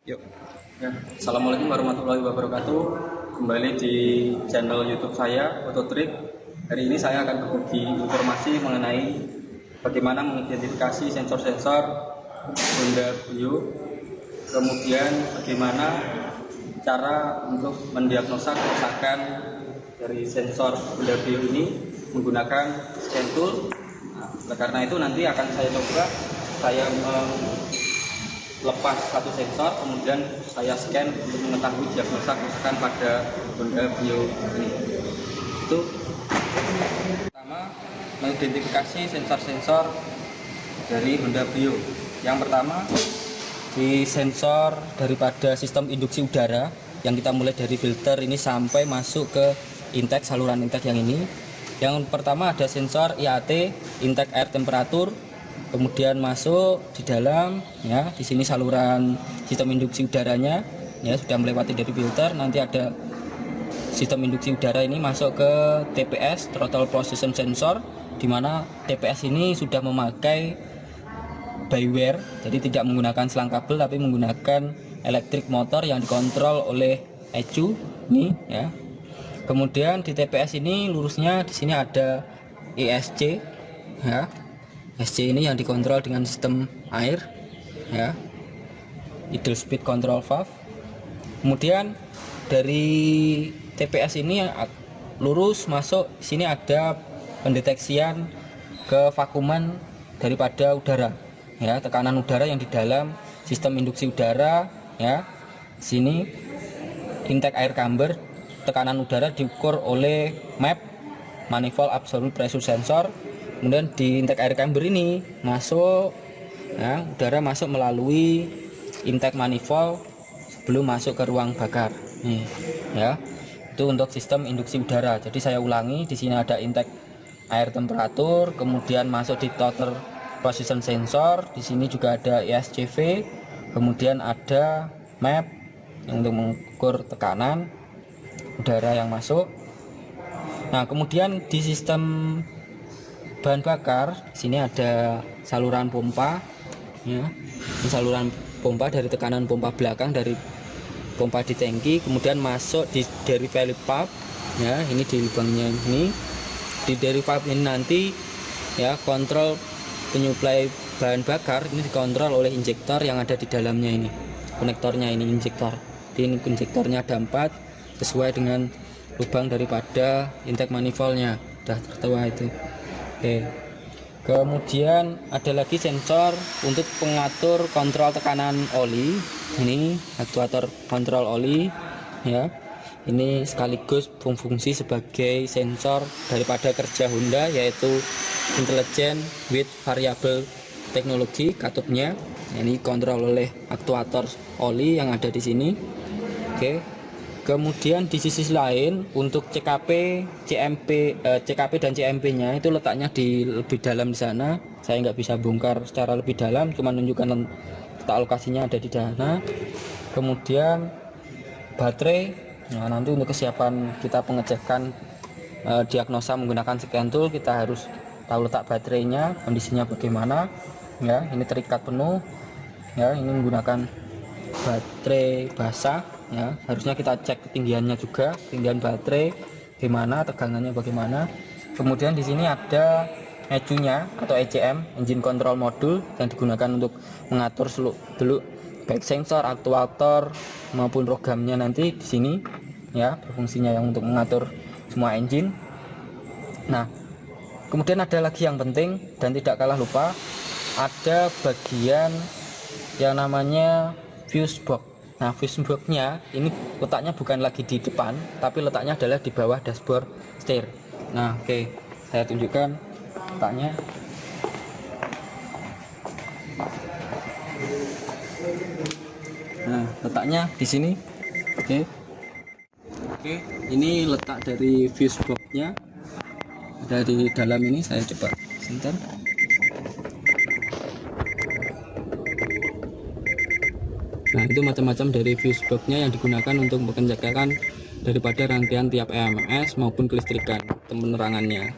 Yuk. Ya. Assalamualaikum warahmatullahi wabarakatuh. Kembali di channel YouTube saya, Ototrik. Hari ini saya akan berbagi informasi mengenai bagaimana mengidentifikasi sensor-sensor Honda Brio. Kemudian bagaimana cara untuk mendiagnosa kerusakan dari sensor Honda Brio ini menggunakan scan tool. Nah, karena itu nanti akan saya coba lepas satu sensor, kemudian saya scan untuk mengetahui diagnosa kerusakan pada Honda Brio ini. Itu pertama, mengidentifikasi sensor-sensor dari Honda Brio. Yang pertama, di sensor daripada sistem induksi udara yang kita mulai dari filter ini sampai masuk ke intake, saluran intake yang ini. Yang pertama ada sensor IAT, intake air temperatur. Kemudian masuk di dalam, ya, di sini saluran sistem induksi udaranya, ya, sudah melewati dari filter. Nanti ada sistem induksi udara ini masuk ke TPS, throttle position sensor, di mana TPS ini sudah memakai by wire, jadi tidak menggunakan selang kabel tapi menggunakan elektrik motor yang dikontrol oleh ECU ini, ya. Kemudian di TPS ini lurusnya di sini ada ESC, ya. SC ini yang dikontrol dengan sistem air, ya, idle speed control valve. Kemudian dari TPS ini lurus masuk sini ada pendeteksian kevakuman daripada udara, ya, tekanan udara yang di dalam sistem induksi udara, ya. Sini intake air camber, tekanan udara diukur oleh MAP, manifold absolute pressure sensor. Kemudian di intake air camber ini masuk, ya, udara masuk melalui intake manifold sebelum masuk ke ruang bakar. Nih, ya, itu untuk sistem induksi udara. Jadi saya ulangi, di sini ada intake air temperatur, kemudian masuk di throttle position sensor. Di sini juga ada ESCV, kemudian ada MAP yang untuk mengukur tekanan udara yang masuk. Nah, kemudian di sistem bahan bakar, sini ada saluran pompa, ya. Ini saluran pompa dari tekanan pompa belakang dari pompa di tangki, kemudian masuk dari valve pump, ya. Ini di lubangnya ini. Di dari pump ini nanti, ya, kontrol penyuplai bahan bakar ini dikontrol oleh injektor yang ada di dalamnya ini. Konektornya ini injektor. Ini injektornya ada 4 sesuai dengan lubang daripada intake manifoldnya. Sudah tertua itu. Oke. Kemudian ada lagi sensor untuk pengatur kontrol tekanan oli. Ini aktuator kontrol oli, ya. Ini sekaligus berfungsi sebagai sensor daripada kerja Honda, yaitu intelligent with variable teknologi katupnya. Ini kontrol oleh aktuator oli yang ada di sini. Oke. Kemudian di sisi lain untuk CKP dan CMP-nya itu letaknya di lebih dalam di sana. Saya nggak bisa bongkar secara lebih dalam, cuma menunjukkan letak lokasinya ada di sana. Kemudian baterai, nah, nanti untuk kesiapan kita pengecekan diagnosa menggunakan scan tool, kita harus tahu letak baterainya, kondisinya bagaimana, ya. Ini terikat penuh, ya. Ini menggunakan baterai basah, ya. Harusnya kita cek ketinggiannya juga, ketinggian baterai gimana, tegangannya bagaimana. Kemudian di sini ada ECU-nya atau ECM, engine control module, yang digunakan untuk mengatur seluruh baik sensor, aktuator maupun programnya nanti di sini, ya, berfungsinya yang untuk mengatur semua engine. Nah, kemudian ada lagi yang penting dan tidak kalah lupa, ada bagian yang namanya fuse box. Nah, fuse box-nya ini letaknya bukan lagi di depan, tapi letaknya adalah di bawah dashboard setir. Nah, oke, saya tunjukkan letaknya. Nah, letaknya di sini. Oke. Oke, ini letak dari fuse box-nya. Ada di dalam ini, saya coba sebentar. Nah, itu macam-macam dari fuse box-nya yang digunakan untuk mengerjakan daripada rangkaian tiap EMS maupun kelistrikan penerangannya.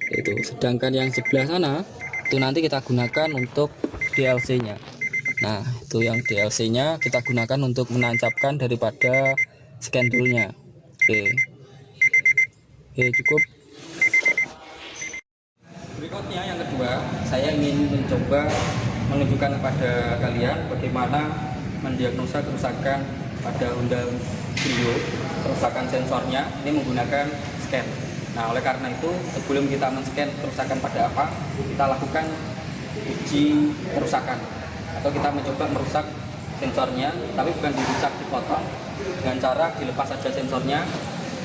Itu. Sedangkan yang sebelah sana itu nanti kita gunakan untuk DLC-nya. Nah, itu yang DLC-nya kita gunakan untuk menancapkan daripada scan toolnya. Oke, cukup. Berikutnya yang kedua, saya ingin mencoba menunjukkan kepada kalian bagaimana mendiagnosa kerusakan pada Honda Brio, kerusakan sensornya ini menggunakan scan. Nah, oleh karena itu sebelum kita men-scan kerusakan pada apa, kita lakukan uji kerusakan atau kita mencoba merusak sensornya, tapi bukan dirusak, dipotong dengan cara dilepas saja sensornya.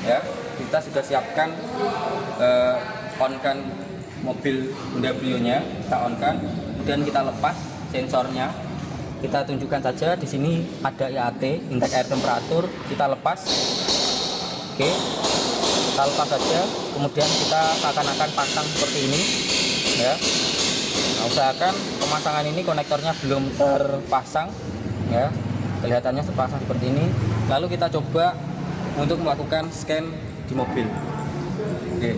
Ya, kita sudah siapkan on-kan mobil Honda Brio-nya, kita on-kan, kemudian kita lepas sensornya. Kita tunjukkan saja di sini ada IAT, indeks air temperatur, kita lepas. Oke, kita lepas saja, kemudian kita akan pasang seperti ini, ya. Nah, usahakan pemasangan ini konektornya belum terpasang, ya. Kelihatannya terpasang seperti ini. Lalu kita coba untuk melakukan scan di mobil. Oke.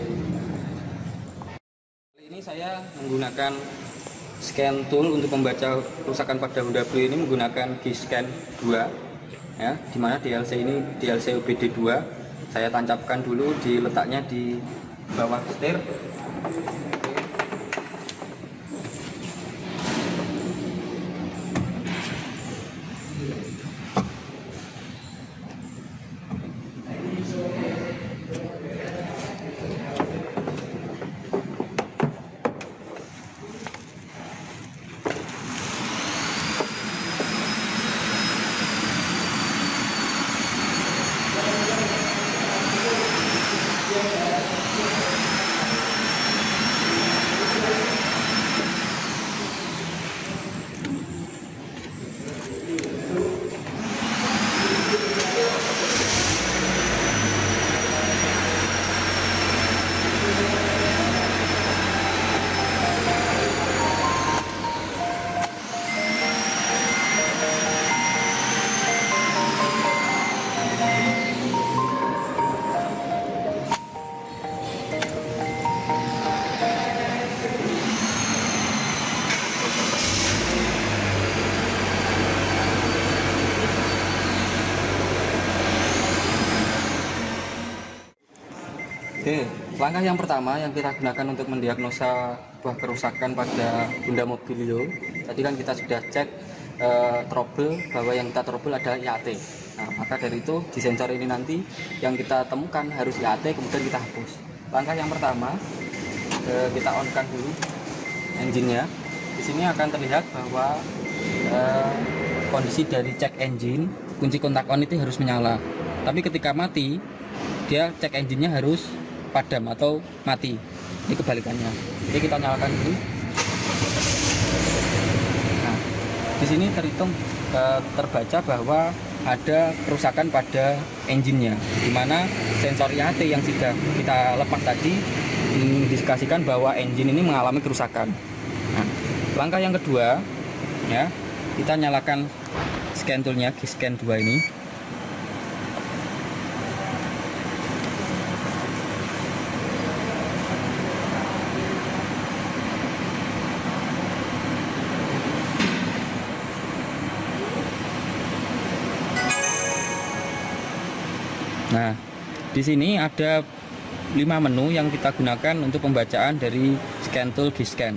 Kali ini saya menggunakan scan tool untuk membaca kerusakan pada Honda Brio ini menggunakan G-Scan 2, ya, dimana DLC ini DLC OBD 2. Saya tancapkan dulu, diletaknya di bawah setir. Oke, langkah yang pertama yang kita gunakan untuk mendiagnosa sebuah kerusakan pada Honda Mobilio. Tadi kan kita sudah cek trouble, bahwa yang kita trouble adalah IAT. Nah, maka dari itu di sensor ini nanti yang kita temukan harus IAT, kemudian kita hapus. Langkah yang pertama, kita on-kan dulu engine-nya. Di sini akan terlihat bahwa kondisi dari cek engine, kunci kontak on itu harus menyala. Tapi ketika mati, dia cek engine-nya harus padam atau mati. Ini kebalikannya. Jadi kita nyalakan dulu. Nah, di sini terhitung terbaca bahwa ada kerusakan pada engine-nya, di mana sensor IAT yang sudah kita lepas tadi mengindikasikan bahwa engine ini mengalami kerusakan. Nah, langkah yang kedua, ya, kita nyalakan scan toolnya, G-Scan 2 ini. Nah, di sini ada 5 menu yang kita gunakan untuk pembacaan dari scan tool G-Scan.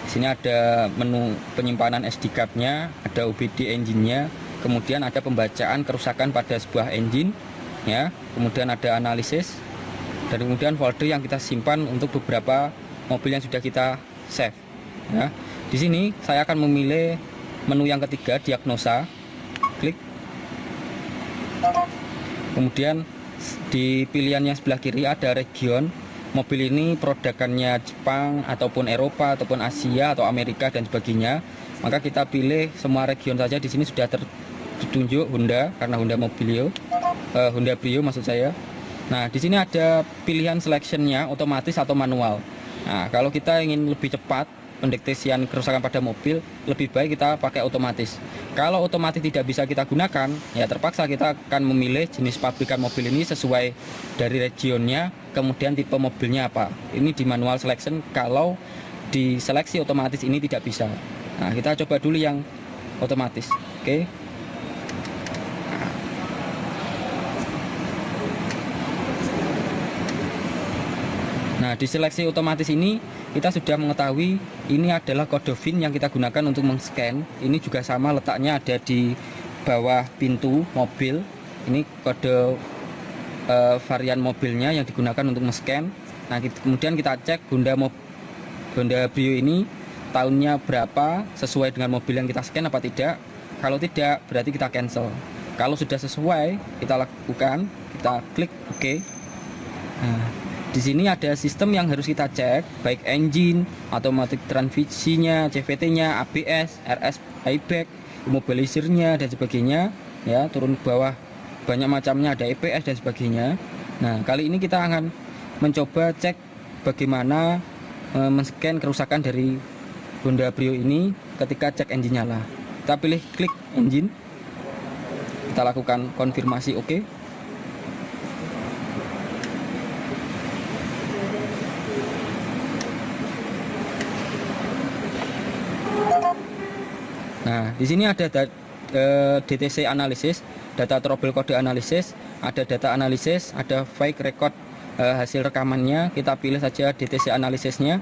Di sini ada menu penyimpanan SD card-nya, ada OBD engine-nya, kemudian ada pembacaan kerusakan pada sebuah engine, ya, kemudian ada analisis, dan kemudian folder yang kita simpan untuk beberapa mobil yang sudah kita save. Ya. Di sini saya akan memilih menu yang ketiga, diagnosa, klik. Kemudian di pilihan yang sebelah kiri ada region. Mobil ini produkannya Jepang ataupun Eropa ataupun Asia atau Amerika dan sebagainya. Maka kita pilih semua region saja. Di sini sudah tertunjuk Honda, karena Honda Mobilio, Honda Brio maksud saya. Nah, di sini ada pilihan selectionnya otomatis atau manual. Nah, kalau kita ingin lebih cepat pendeteksian kerusakan pada mobil, lebih baik kita pakai otomatis. Kalau otomatis tidak bisa kita gunakan, ya terpaksa kita akan memilih jenis pabrikan mobil ini sesuai dari regionnya, kemudian tipe mobilnya apa. Ini di manual selection. Kalau di seleksi otomatis ini tidak bisa. Nah, kita coba dulu yang otomatis. Oke. Nah, di seleksi otomatis ini kita sudah mengetahui ini adalah kode VIN yang kita gunakan untuk men-scan. Ini juga sama letaknya ada di bawah pintu mobil. Ini kode varian mobilnya yang digunakan untuk men-scan. Nah, kemudian kita cek Honda Brio ini tahunnya berapa, sesuai dengan mobil yang kita scan apa tidak. Kalau tidak, berarti kita cancel. Kalau sudah sesuai, kita lakukan, kita klik OK. Nah, di sini ada sistem yang harus kita cek, baik engine, automatic transmisinya, CVT-nya, ABS, RS airbag, immobilizer-nya dan sebagainya. Ya, turun ke bawah banyak macamnya, ada EPS dan sebagainya. Nah, kali ini kita akan mencoba cek bagaimana men-scan kerusakan dari Honda Brio ini ketika cek engine nyala. Kita pilih klik engine, kita lakukan konfirmasi OK. Nah, di sini ada DTC analisis, data trouble kode analisis, ada data analisis, ada fake record hasil rekamannya. Kita pilih saja DTC analisisnya.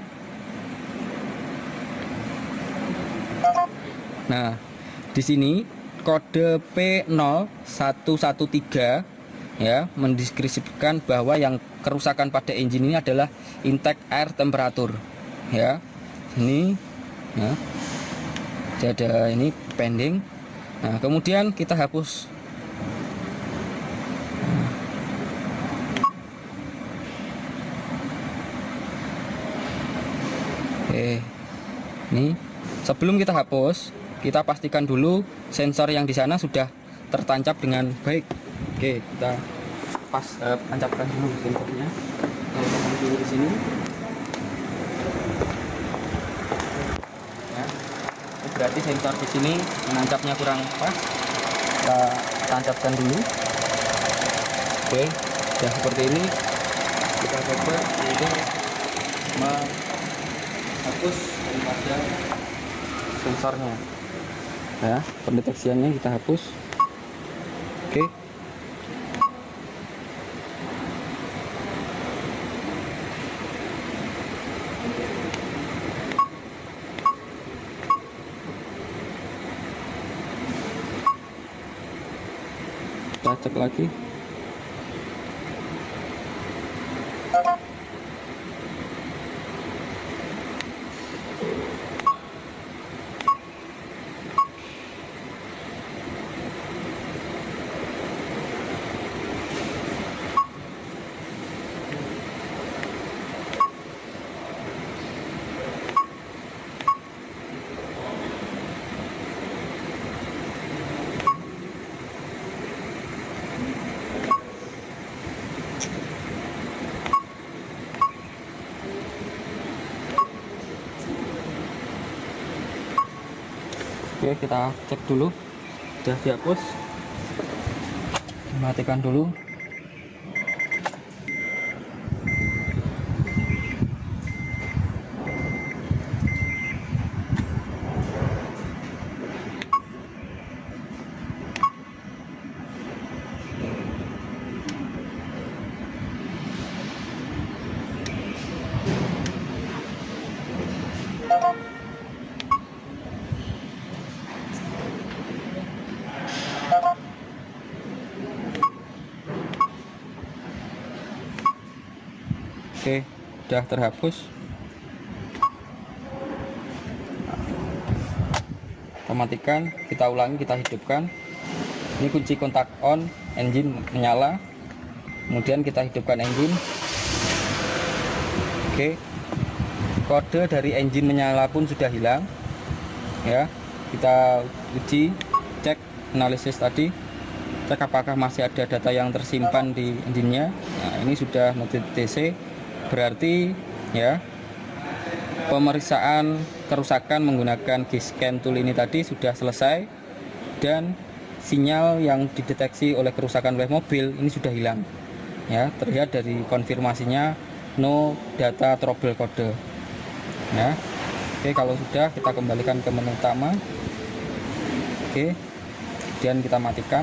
Nah, di sini kode P0113 ya mendeskripsikan bahwa yang kerusakan pada engine ini adalah intake air temperatur. Ya, ini ya. Ada ini pending. Nah, kemudian kita hapus. Oke, ini sebelum kita hapus, kita pastikan dulu sensor yang di sana sudah tertancap dengan baik. Oke, kita tancapkan dulu sensornya. Kita letakkan dulu di sini. Berarti sensor di sini menancapnya kurang pas. Kita tancapkan dulu. Oke, sudah seperti ini. Kita coba untuk menghapus daripada sensornya. Ya, pendeteksiannya kita hapus. Oke. Kita cek lagi. Oke, kita cek dulu. Sudah dihapus. Matikan dulu. Oke, sudah terhapus. Kita matikan, kita ulangi, kita hidupkan. Ini kunci kontak on, engine menyala. Kemudian kita hidupkan engine. Oke, kode dari engine menyala pun sudah hilang. Ya, kita uji, cek analisis tadi, cek apakah masih ada data yang tersimpan di engine-nya. Nah, ini sudah no DTC. Berarti ya pemeriksaan kerusakan menggunakan G-scan tool ini tadi sudah selesai dan sinyal yang dideteksi oleh kerusakan oleh mobil ini sudah hilang. Ya, terlihat dari konfirmasinya no data trouble kode. Ya. Oke, kalau sudah kita kembalikan ke menu utama. Oke, kemudian kita matikan.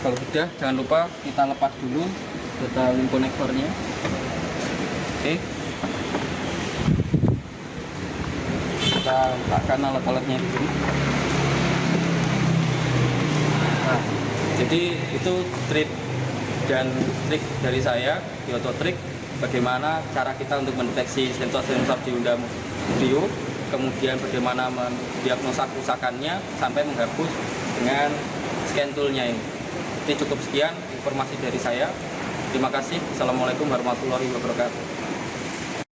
Kalau sudah, jangan lupa kita lepas dulu data link konektornya. Oke, kita letakkan alat-alatnya dulu. Nah, jadi itu trik dari saya di Autotrick, bagaimana cara kita untuk mendeteksi sensor-sensor di unduh video, kemudian bagaimana mendiagnosa kerusakannya sampai menghapus dengan scan toolnya ini. Ini cukup sekian informasi dari saya. Terima kasih. Assalamualaikum warahmatullahi wabarakatuh.